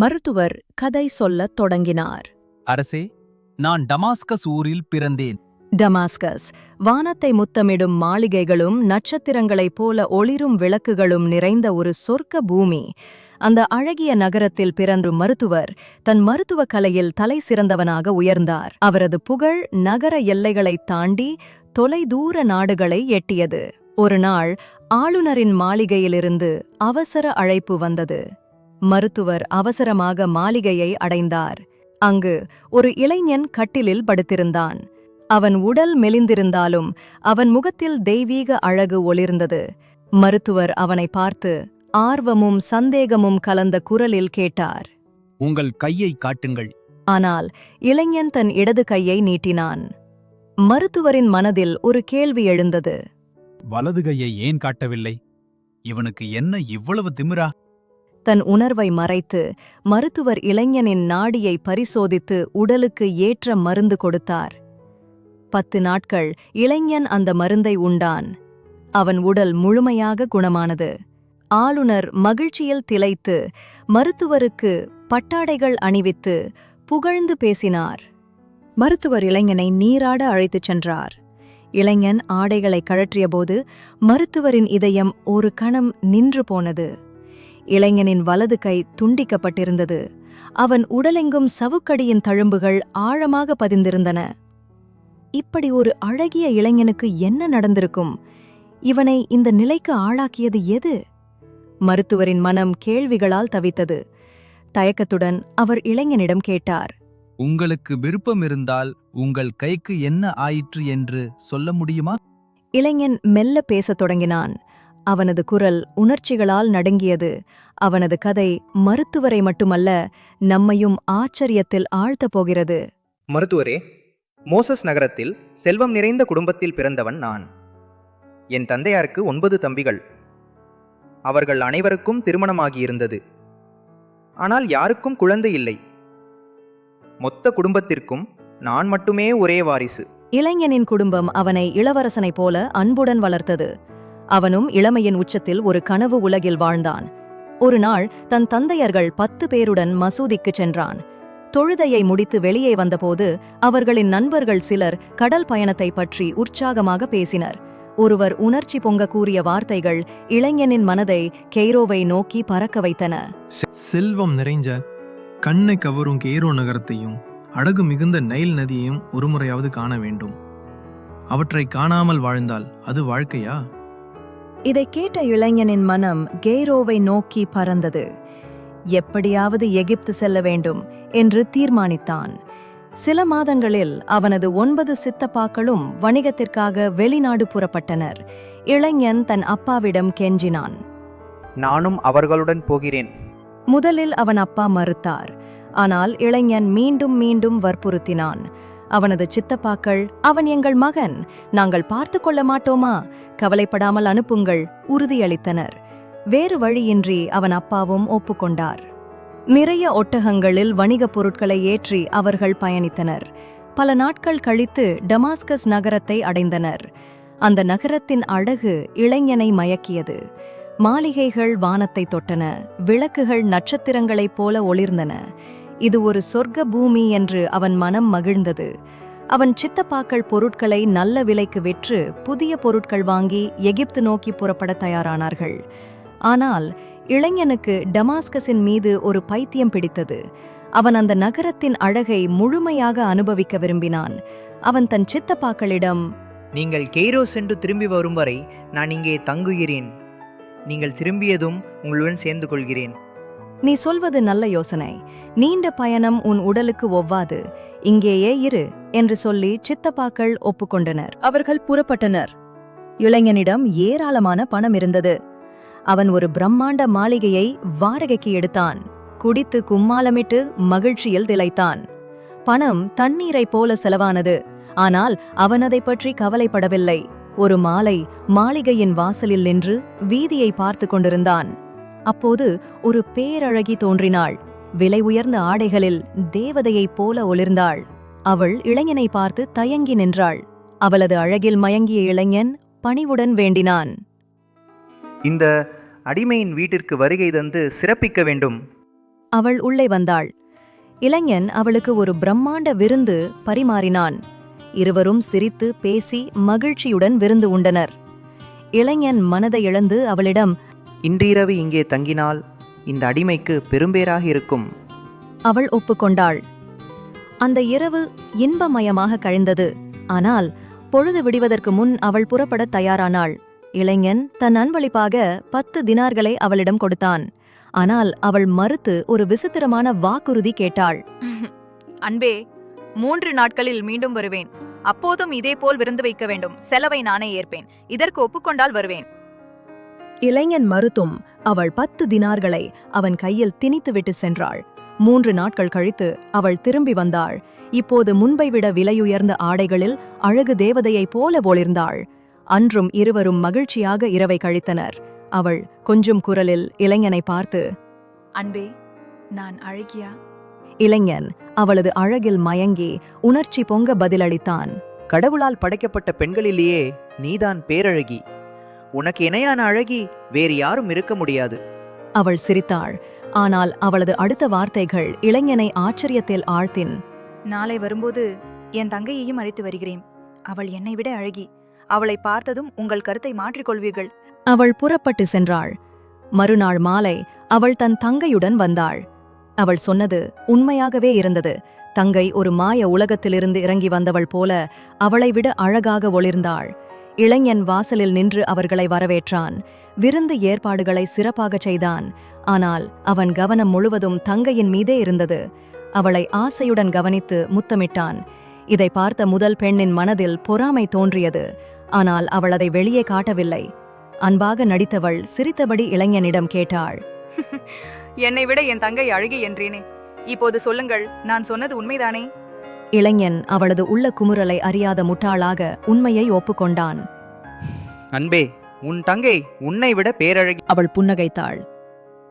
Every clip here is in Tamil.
மருத்துவர் கதை சொல்லத் தொடங்கினார். அரசே, நான் டமாஸ்கஸ் ஊரில் பிறந்தேன். டமாஸ்கஸ் வானத்தை முத்தமிடும் மாளிகைகளும் நட்சத்திரங்களைப் போல ஒளிரும் விளக்குகளும் நிறைந்த ஒரு சொர்க்க பூமி. அந்த அழகிய நகரத்தில் பிறந்த மருத்துவர் தன் மருத்துவக் கலையில் தலை சிறந்தவனாக உயர்ந்தார். அவரது புகழ் நகர எல்லைகளைத் தாண்டி தொலைதூர நாடுகளை எட்டியது. ஒரு நாள் ஆளுநரின் மாளிகையிலிருந்து அவசர அழைப்பு வந்தது. மருத்துவர் அவசரமாக மாளிகையை அடைந்தார். அங்கு ஒரு இளைஞன் கட்டிலில் படுத்திருந்தான். அவன் உடல் மெலிந்திருந்தாலும் அவன் முகத்தில் தெய்வீக அழகு ஒளிர்ந்தது. மருத்துவர் அவனை பார்த்து ஆர்வமும் சந்தேகமும் கலந்த குரலில் கேட்டார், உங்கள் கையை காட்டுங்கள். ஆனால் இளைஞன் தன் இடது கையை நீட்டினான். மருத்துவரின் மனதில் ஒரு கேள்வி எழுந்தது. வலது கையை ஏன் காட்டவில்லை? இவனுக்கு என்ன இவ்வளவு திமிரா? தன் உணர்வை மறைத்து மருத்துவர் இளைஞனின் நாடியை பரிசோதித்து உடலுக்கு ஏற்ற மருந்து கொடுத்தார். 10 நாட்கள் இளைஞன் அந்த மருந்தை உண்டான். அவன் உடல் முழுமையாக குணமானது. ஆளுநர் மகிழ்ச்சியில் திளைத்து மருத்துவருக்கு பட்டாடைகள் அணிவித்து புகழ்ந்து பேசினார். மருத்துவர் இளைஞனை நீராட அழைத்துச் சென்றார். இளைஞன் ஆடைகளை கழற்றியபோது மருத்துவரின் இதயம் ஒரு கணம் நின்று போனது. இளைஞனின் வலது கை துண்டிக்கப்பட்டிருந்தது. அவன் உடலெங்கும் சவுக்கடியின் தழும்புகள் ஆழமாக பதிந்திருந்தன. இப்படி ஒரு அழகிய இளைஞனுக்கு என்ன நடந்திருக்கும்? இவனை இந்த நிலைக்கு ஆளாக்கியது எது? மருத்துவரின் மனம் கேள்விகளால் தவித்தது. தயக்கத்துடன் அவர் இளைஞனிடம் கேட்டார், உங்களுக்கு விருப்பம் இருந்தால் உங்கள் கைக்கு என்ன ஆயிற்று என்று சொல்ல முடியுமா? இளைஞன் மெல்ல பேசத் தொடங்கினான். அவனது குரல் உணர்ச்சிகளால் நடுங்கியது. அவனது கதை மருத்துவரை மட்டுமல்ல, நம்மையும் ஆச்சரியத்தில் ஆழ்த்தப் போகிறது. மருத்துவரே, மோசஸ் நகரத்தில் செல்வம் நிறைந்த குடும்பத்தில் பிறந்தவன் நான். என் தந்தையாருக்கு 9 தம்பிகள். அவர்கள் அனைவருக்கும் திருமணமாகியிருந்தது. ஆனால் யாருக்கும் குழந்தை இல்லை. மொத்த குடும்பத்திற்கும் நான் மட்டுமே ஒரே வாரிசு. இளைஞனின் குடும்பம் அவனை இளவரசனைப் போல அன்புடன் வளர்த்தது. அவனும் இளமையின் உச்சத்தில் ஒரு கனவு உலகில் வாழ்ந்தான். ஒரு நாள் தன் தந்தையர்கள் 10 பேருடன் மசூதிக்குச் சென்றான். தொழுதையை முடித்து வெளியே வந்தபோது அவர்களின் நண்பர்கள் சிலர் கடல் பயணத்தை பற்றி உற்சாகமாக பேசினர். ஒருவர் உணர்ச்சி பொங்க கூறிய வார்த்தைகள் இளைஞனின் மனதை கெய்ரோவை நோக்கி பறக்க வைத்தன. செல்வம் நிறைஞ்ச கண்ணை கவரும் கெய்ரோ நகரத்தையும் அழகு மிகுந்த நைல் நதியையும் ஒருமுறையாவது காண வேண்டும். அவற்றை காணாமல் வாழ்ந்தால் அது வாழ்க்கையா? இதை கேட்ட இளைஞனின் மனம் கெய்ரோவை நோக்கி பறந்தது. எப்படியாவது எகிப்து செல்ல வேண்டும் என்று தீர்மானித்தான். சில மாதங்களில் அவனது 9 சித்தப்பாக்களும் வணிகத்திற்காக வெளிநாடு புறப்பட்டனர். இளைஞன் தன் அப்பாவிடம் கெஞ்சினான், நானும் அவர்களுடன் போகிறேன். முதலில் அவன் அப்பா மறுத்தார். ஆனால் இளைஞன் மீண்டும் மீண்டும் வற்புறுத்தினான். அவனது சித்தப்பாக்கள், அவன் எங்கள் மகன், நாங்கள் பார்த்து கொள்ள மாட்டோமா, கவலைப்படாமல் அனுப்புங்கள், உறுதியளித்தனர். வேறு வழியின்றி அவன் அப்பாவும் ஒப்புக்கொண்டார். நிறைய ஒட்டகங்களில் வணிகப் பொருட்களை ஏற்றி அவர்கள் பயணித்தனர். பல நாட்கள் கழித்து டமாஸ்கஸ் நகரத்தை அடைந்தனர். அந்த நகரத்தின் அழகு இளைஞனை மயக்கியது. மாளிகைகள் வானத்தை தொட்டன, விளக்குகள் நட்சத்திரங்களைப் போல ஒளிர்ந்தன. இது ஒரு சொர்க்க பூமி என்று அவன் மனம் மகிழ்ந்தது. அவன் சித்தப்பாக்கள் பொருட்களை நல்ல விலைக்கு விற்று புதிய பொருட்கள் வாங்கி எகிப்து நோக்கி புறப்பட தயாரானார்கள். ஆனால் இளைஞனுக்கு டமாஸ்கஸின் மீது ஒரு பைத்தியம் பிடித்தது. அவன் அந்த நகரத்தின் அழகை முழுமையாக அனுபவிக்க விரும்பினான். அவன் தன் சித்தப்பாக்களிடம், நீங்கள் கெய்ரோ சென்று திரும்பி வரும் வரை நான் இங்கே தங்குகிறேன். நீங்கள் திரும்பியதும் உங்களுடன் சேர்ந்து கொள்கிறேன். நீ சொல்வது நல்ல யோசனை. நீண்ட பயணம் உன் உடலுக்கு ஒவ்வாது. இங்கேயே இரு என்று சொல்லி சித்தப்பாக்கள் ஒப்புக்கொண்டனர். அவர்கள் புறப்பட்டனர். இளைஞனிடம் ஏராளமான பணம் இருந்தது. அவன் ஒரு பிரம்மாண்ட மாளிகையை வாடகைக்கு எடுத்தான். குடித்து கும்மாளமிட்டு மகிழ்ச்சியில் திளைத்தான். பணம் தண்ணீரைப் போல செலவானது. ஆனால் அவன் அதை பற்றி கவலைப்படவில்லை. ஒரு மாலை மாளிகையின் வாசலில் நின்று வீதியை பார்த்து கொண்டிருந்தான். அப்போது ஒரு பேரழகி தோன்றினாள். விலை உயர்ந்த ஆடைகளில் தேவதையைப் போல ஒளிர்ந்தாள். அவள் இளைஞனை பார்த்து தயங்கி நின்றாள். அவளது அழகில் மயங்கிய இளைஞன் பணிவுடன் வேண்டினான், இந்த அடிமையின் வீட்டிற்கு வருகை தந்து சிறப்பிக்க வேண்டும். அவள் உள்ளே வந்தாள். இளைஞன் அவளுக்கு ஒரு பிரம்மாண்ட விருந்து பரிமாறினான். இருவரும் சிரித்து பேசி மகிழ்ச்சியுடன் விருந்து உண்டனர். இளைஞன் மனதை இழந்து அவளிடம், இன்றிரவு இங்கே தங்கினால் இந்த அடிமைக்கு பெரும்பேறாக இருக்கும். அவள் ஒப்புக்கொண்டாள். அந்த இரவு இன்பமயமாக கழிந்தது. ஆனால் பொழுது விடிவதற்கு முன் அவள் புறப்படத் தயாரானாள். இளைஞன் தன் அன்பளிப்பாக 10 தினார்களை அவளிடம் கொடுத்தான். ஆனால் அவள் மறுத்து ஒரு விசித்திரமான வாக்குறுதி கேட்டாள். அன்பே, 3 நாட்களில் மீண்டும் வருவேன். அப்போதும் இதேபோல் விருந்து வைக்க வேண்டும். செலவை நானே ஏற்பேன். இதற்கு ஒப்புக்கொண்டால் வருவேன். இளைஞன் மறுத்தும் அவள் 10 தினார்களை அவன் கையில் திணித்துவிட்டு சென்றாள். 3 நாட்கள் கழித்து அவள் திரும்பி வந்தாள். இப்போது முன்பை விட விலையுயர்ந்த ஆடைகளில் அழகு தேவதையைப் போல ஒளிர்ந்தாள். அன்றும் இருவரும் மகிழ்ச்சியாக இரவை கழித்தனர். அவள் கொஞ்சும் குரலில் இளைஞனை பார்த்து, அன்பே, நான் அழகியா? இளைஞன் அவளது அழகில் மயங்கி உணர்ச்சி பொங்க பதிலளித்தான். கடவுளால் படைக்கப்பட்ட பெண்களிலேயே நீதான் பேரழகி. உனக்கு இணையான அழகி வேறு யாரும் இருக்க முடியாது. அவள் சிரித்தாள். ஆனால் அவளது அடுத்த வார்த்தைகள் இளைஞனை ஆச்சரியத்தில் ஆழ்த்தின். நாளை வரும்போது என் தங்கையையும் அழைத்து வருகிறேன். அவள் என்னை விட அழகி. அவளை பார்த்ததும் உங்கள் கருத்தை மாற்றிக்கொள்வீர்கள். அவள் புறப்பட்டு சென்றாள். மறுநாள் மாலை அவள் தன் தங்கையுடன் வந்தாள். அவள் சொன்னது உண்மையாகவே இருந்தது. தங்கை ஒரு மாய உலகத்திலிருந்து இறங்கி வந்தவள் போல அவளை விட அழகாக ஒளிர்ந்தாள். இளைஞன் வாசலில் நின்று அவர்களை வரவேற்றான். விருந்து ஏற்பாடுகளை சிறப்பாகச் செய்தான். ஆனால் அவன் கவனம் முழுவதும் தங்கையின் மீதே இருந்தது. அவளை ஆசையுடன் கவனித்து முத்தமிட்டான். இதை பார்த்த முதல் பெண்ணின் மனதில் பொறாமை தோன்றியது. ஆனால் அவள் அதை வெளியே காட்டவில்லை. அன்பாக நடித்தவள் சிரித்தபடி இளைஞனிடம் கேட்டாள், என்னை விட என் தங்கை அழகி என்றேனே. இப்போது சொல்லுங்கள், நான் சொன்னது உண்மைதானே? இளைஞன் அவளது உள்ள குமுறலை அறியாத முட்டாளாக உண்மையை ஒப்புக்கொண்டான். அன்பே, உன் தங்கை உன்னை விட பேரழகி. அவள் புன்னகைத்தாள்.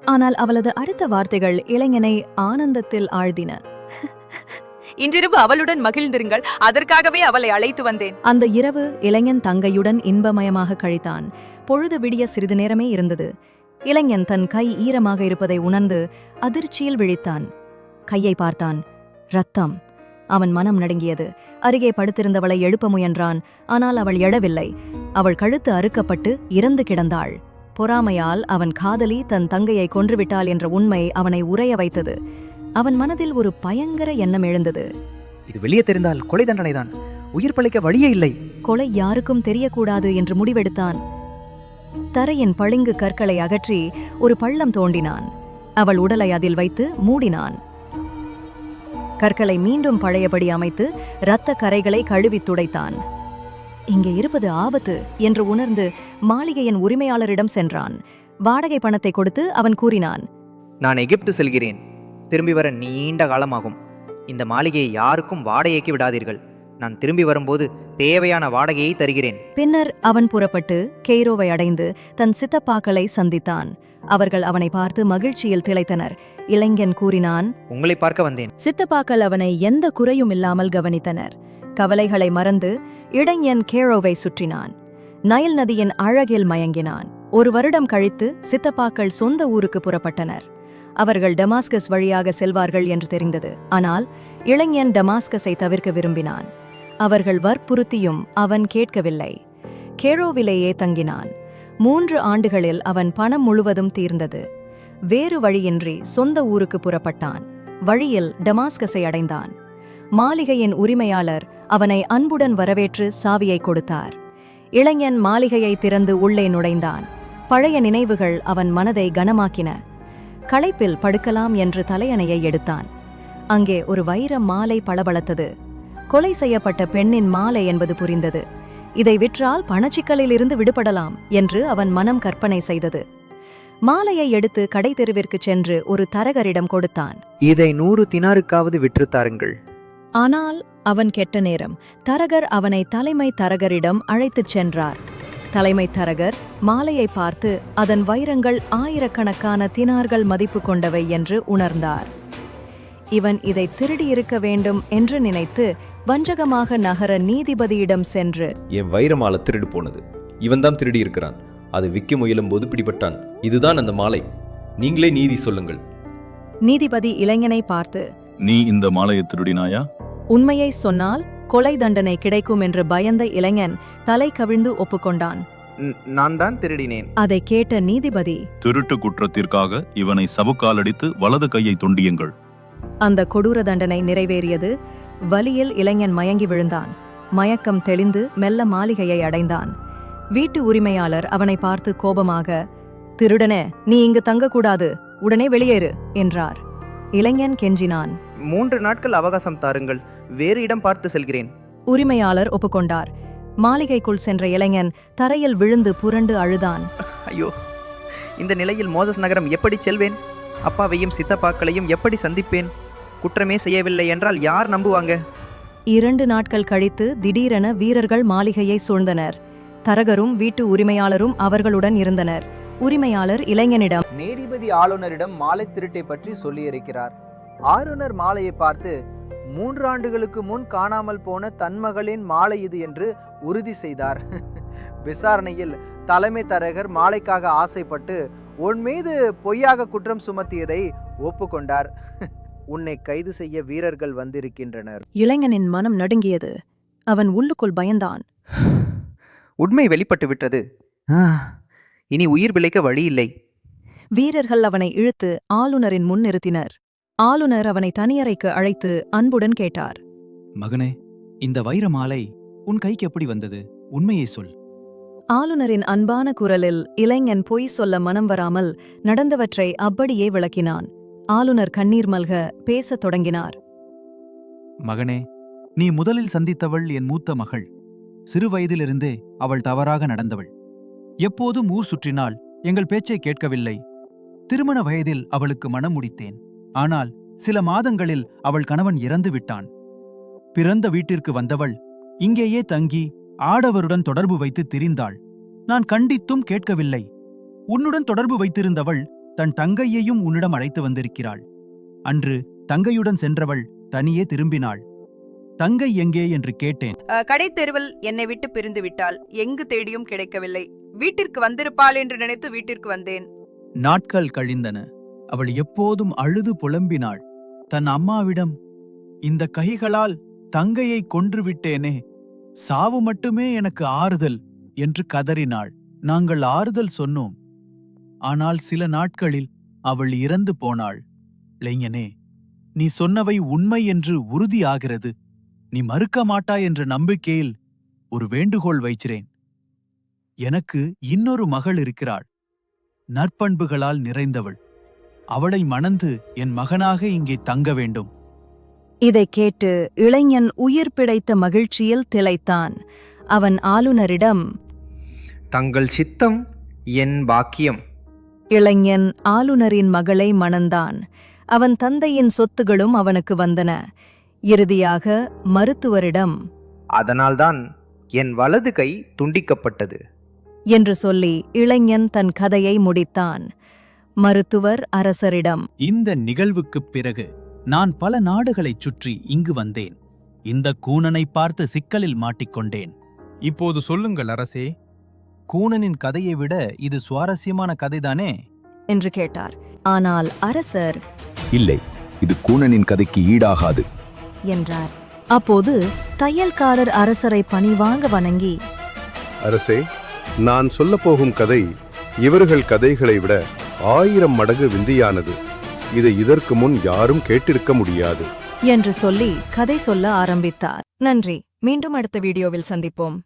ஆனால் அவளது அடுத்த வார்த்தைகள் இளைஞனை ஆனந்தத்தில் ஆழ்த்தின. இன்றிரவு அவளுடன் மகிழ்ந்திருங்கள். அதற்காகவே அவளை அழைத்து வந்தேன். அந்த இரவு இளைஞன் தங்கையுடன் இன்பமயமாக கழித்தான். பொழுது விடிய சிறிது நேரமே இருந்தது. இளைஞன் தன் கை ஈரமாக இருப்பதை உணர்ந்து அதிர்ச்சியில் விழித்தான். கையை பார்த்தான். இரத்தம். அவன் மனம் நடுங்கியது. அருகே படுத்திருந்தவளை எழுப்ப முயன்றான். ஆனால் அவள் எழவில்லை. அவள் கழுத்து அறுக்கப்பட்டு இறந்து கிடந்தாள். பொறாமையால் அவன் காதலி தன் தங்கையை கொன்றுவிட்டாள் என்ற உண்மை அவனை உறைய வைத்தது. அவன் மனதில் ஒரு பயங்கர எண்ணம் எழுந்தது. இது வெளியே தெரிந்தால் கொலை தண்டனைதான். உயிர் பிழைக்க வழியே இல்லை. கொலை யாருக்கும் தெரியக்கூடாது என்று முடிவெடுத்தான். தரையின் பளிங்கு கற்களை அகற்றி ஒரு பள்ளம் தோண்டினான். அவள் உடலை அதில் வைத்து மூடினான். கற்களை மீண்டும் பழையபடி அமைத்து இரத்த கரைகளை கழுவித் துடைத்தான். இங்கே இருப்பது ஆபத்து என்று உணர்ந்து மாளிகையின் உரிமையாளரிடம் சென்றான். வாடகை பணத்தை கொடுத்து அவன் கூறினான், நான் எகிப்து செல்கிறேன். திரும்பி வர நீண்ட காலமாகும். இந்த மாளிகையை யாருக்கும் வாடகைக்கு விடாதீர்கள். நான் திரும்பி வரும்போது தேவையான வாடகையை தருகிறேன். பின்னர் அவன் புறப்பட்டு கெய்ரோவை அடைந்து தன் சித்தப்பாக்களை சந்தித்தான். அவர்கள் அவனை பார்த்து மகிழ்ச்சியில் திளைத்தனர். இளைஞன் கூறினான், உங்களை பார்க்க வந்தேன். சித்தப்பாக்கள் அவனை எந்த குறையும் இல்லாமல் கவனித்தனர். கவலைகளை மறந்து இளைஞன் கெய்ரோவை சுற்றினான். நைல் நதியின் அழகில் மயங்கினான். 1 வருடம் கழித்து சித்தப்பாக்கள் சொந்த ஊருக்கு புறப்பட்டனர். அவர்கள் டமாஸ்கஸ் வழியாக செல்வார்கள் என்று தெரிந்தது. ஆனால் இளைஞன் டமாஸ்கஸை தவிர்க்க விரும்பினான். அவர்கள் வற்புறுத்தியும் அவன் கேட்கவில்லை. கெய்ரோவிலேயே தங்கினான். 3 ஆண்டுகளில் அவன் பணம் முழுவதும் தீர்ந்தது. வேறு வழியின்றி சொந்த ஊருக்கு புறப்பட்டான். வழியில் டமாஸ்கஸை அடைந்தான். மாளிகையின் உரிமையாளர் அவனை அன்புடன் வரவேற்று சாவியை கொடுத்தார். இளைஞன் மாளிகையை திறந்து உள்ளே நுழைந்தான். பழைய நினைவுகள் அவன் மனதை கனமாக்கின. களைப்பில் படுக்கலாம் என்று தலையணையை எடுத்தான். அங்கே ஒரு வைர மாலை பளபளத்தது. கொலை செய்யப்பட்ட பெண்ணின் மாலை என்பது புரிந்தது. இதை விற்றால் பணச்சிக்கலிலிருந்து விடுபடலாம் என்று அவன் மனம் கற்பனை செய்தது. மாலையை எடுத்து கடை தெருவிற்குச் சென்று ஒரு தரகரிடம் கொடுத்தான். இதை 100 தினாருக்காவது விற்றுத்தாருங்கள். ஆனால் அவன் கெட்ட நேரம். தரகர் அவனை தலைமை தரகரிடம் அழைத்துச் சென்றார். தலைமை தரகர் மாலையை பார்த்து அதன் வைரங்கள் 1000கணக்கான தினார்கள் மதிப்பு கொண்டவை என்று உணர்ந்தார். இவன் இதை திருடியிருக்க வேண்டும் என்று நினைத்து வஞ்சகமாக நகர நீதிபதியிடம் சென்று, என் வைரமாலை திருடு போனது. இவன்தான் திருடி இருக்கிறான். அதை விற்க முயலும் போது பிடிபட்டான். இதுதான் அந்த மாலை. நீங்களே நீதி சொல்லுங்கள். நீதிபதி இளைஞனை பார்த்து, நீ இந்த மாலையை திருடினாயா? உண்மையை சொன்னால் கொலை தண்டனை கிடைக்கும் என்று பயந்த இளைஞன் தலை கவிழ்ந்து ஒப்புக்கொண்டான். நான் தான் திருடினேன். அதை கேட்ட நீதிபதி, திருட்டு குற்றத்திற்காக இவனை சவுக்காலடித்து வலது கையை துண்டியுங்கள். அந்த கொடூர தண்டனை நிறைவேறியது. வலியில் இளைஞன் மயங்கி விழுந்தான். மயக்கம் தெளிந்து மெல்ல மாளிகையை அடைந்தான். வீட்டு உரிமையாளர் அவனை பார்த்து கோபமாக, திருடனே, நீ இங்கு தங்கக்கூடாது, உடனே வெளியேறு என்றார். இளைஞன் கெஞ்சினான். 3 நாட்கள் அவகாசம் தாருங்கள், வேறு இடம் பார்த்து செல்கிறேன். உரிமையாளர் ஒப்புக்கொண்டார். மாளிகைக்குள் சென்ற இளைஞன் தரையில் விழுந்து புரண்டு அழுதான். ஐயோ, இந்த நிலையில் மோசஸ் நகரம் எப்படி செல்வேன்? அப்பாவையும் சித்தப்பாக்களையும் எப்படி சந்திப்பேன்? குற்றமே செய்யவில்லை என்றால் யார் நம்புவாங்க? 2 நாட்கள் கழித்து திடீரென வீரர்கள் மாளிகையை சூழ்ந்தனர். தரகரும் வீட்டு உரிமையாளரும் அவர்களுடன் இருந்தனர். உரிமையாளர் இளைஞனிடம், நீதிபதி ஆளுநரிடம் மாலை திருட்டை பற்றி சொல்லியிருக்கிறார். ஆளுநர் மாலையை பார்த்து 3 ஆண்டுகளுக்கு முன் காணாமல் போன தன் மகளின் மாலை இது என்று உறுதி செய்தார். விசாரணையில் தலைமை தரகர் மாலைக்காக ஆசைப்பட்டு உன் மீது பொய்யாக குற்றம் சுமத்தியதை ஒப்புக்கொண்டார். உன்னை கைது செய்ய வீரர்கள் வந்திருக்கின்றனர். இளைஞனின் மனம் நடுங்கியது. அவன் உள்ளுக்குள் பயந்தான். உண்மை வெளிப்பட்டு விட்டது. இனி உயிர் பிழைக்க வழியில்லை. வீரர்கள் அவனை இழுத்து ஆளுநரின் முன் நிறுத்தினர். ஆளுநர் அவனை தனியறைக்கு அழைத்து அன்புடன் கேட்டார். மகனே, இந்த வைர மாலை உன் கைக்கு எப்படி வந்தது? உண்மையை சொல். ஆளுநரின் அன்பான குரலில் இளைஞன் பொய் சொல்ல மனம் வராமல் நடந்தவற்றை அப்படியே விளக்கினான். ஆளுநர் கண்ணீர் மல்க பேசத் தொடங்கினார். மகனே, நீ முதலில் சந்தித்தவள் என் மூத்த மகள். சிறு வயதிலிருந்தே அவள் தவறாக நடந்தவள். எப்போதும் ஊர் சுற்றினாள், எங்கள் பேச்சை கேட்கவில்லை. திருமண வயதில் அவளுக்கு மனம் முடித்தேன். ஆனால் சில மாதங்களில் அவள் கணவன் இறந்து விட்டான். பிறந்த வீட்டிற்கு வந்தவள் இங்கேயே தங்கி ஆடவருடன் தொடர்பு வைத்து திரிந்தாள். நான் கண்டித்தும் கேட்கவில்லை. உன்னுடன் தொடர்பு வைத்திருந்தவள் தன் தங்கையையும் உன்னிடம் அழைத்து வந்திருக்கிறாள். அன்று தங்கையுடன் சென்றவள் தனியே திரும்பினாள். தங்கை எங்கே என்று கேட்டேன். கடைத்தெருவில் என்னை விட்டு பிரிந்து விட்டாள். எங்கு தேடியும் கிடைக்கவில்லை. வீட்டிற்கு வந்திருப்பாள் என்று நினைத்து வீட்டிற்கு வந்தேன். நாட்கள் கழிந்தன. அவள் எப்போதும் அழுது புலம்பினாள். தன் அம்மாவிடம், இந்த கைகளால் தங்கையை கொன்றுவிட்டேனே, சாவு மட்டுமே எனக்கு ஆறுதல் என்று கதறினாள். நாங்கள் ஆறுதல் சொன்னோம். ஆனால் சில நாட்களில் அவள் இறந்து போனாள். இளைஞனே, நீ சொன்னவை உண்மை என்று உறுதியாகிறது. நீ மறுக்க மாட்டாய் என்ற நம்பிக்கையில் ஒரு வேண்டுகோள் வைக்கிறேன். எனக்கு இன்னொரு மகள் இருக்கிறாள். நற்பண்புகளால் நிறைந்தவள். அவளை மணந்து என் மகனாக இங்கே தங்க வேண்டும். இதைக் கேட்டு இளைஞன் உயிர் பிழைத்த மகிழ்ச்சியில் திளைத்தான். அவன் ஆளுநரிடம், தங்கள் சித்தம் என் பாக்கியம். இளைஞன் ஆளுநரின் மகளை மணந்தான். அவன் தந்தையின் சொத்துகளும் அவனுக்கு வந்தன. இறுதியாக மருத்துவரிடம், அதனால்தான் என் வலது கை துண்டிக்கப்பட்டது என்று சொல்லி இளைஞன் தன் கதையை முடித்தான். மருத்துவர் அரசரிடம், இந்த நிகழ்வுக்குப் பிறகு நான் பல நாடுகளைச் சுற்றி இங்கு வந்தேன். இந்த கூனனை பார்த்து சிக்கலில் மாட்டிக்கொண்டேன். இப்போது சொல்லுங்கள் அரசே. கூனனின் கதையை விட இது சுவாரஸ்யமான கதைதானே என்று கேட்டார். ஆனால் அரசர், இல்லை, இது கூனனின் கதைக்கு ஈடாகாது என்றார். அப்போது தையல்காரர் அரசரை பணிவாங்க வணங்கி, அரசே, நான் சொல்லப்போகும் கதை இவர்கள் கதைகளை விட 1000 மடங்கு விந்தியானது. இதை இதற்கு முன் யாரும் கேட்டிருக்க முடியாது என்று சொல்லி கதை சொல்ல ஆரம்பித்தார். நன்றி. மீண்டும் அடுத்த வீடியோவில் சந்திப்போம்.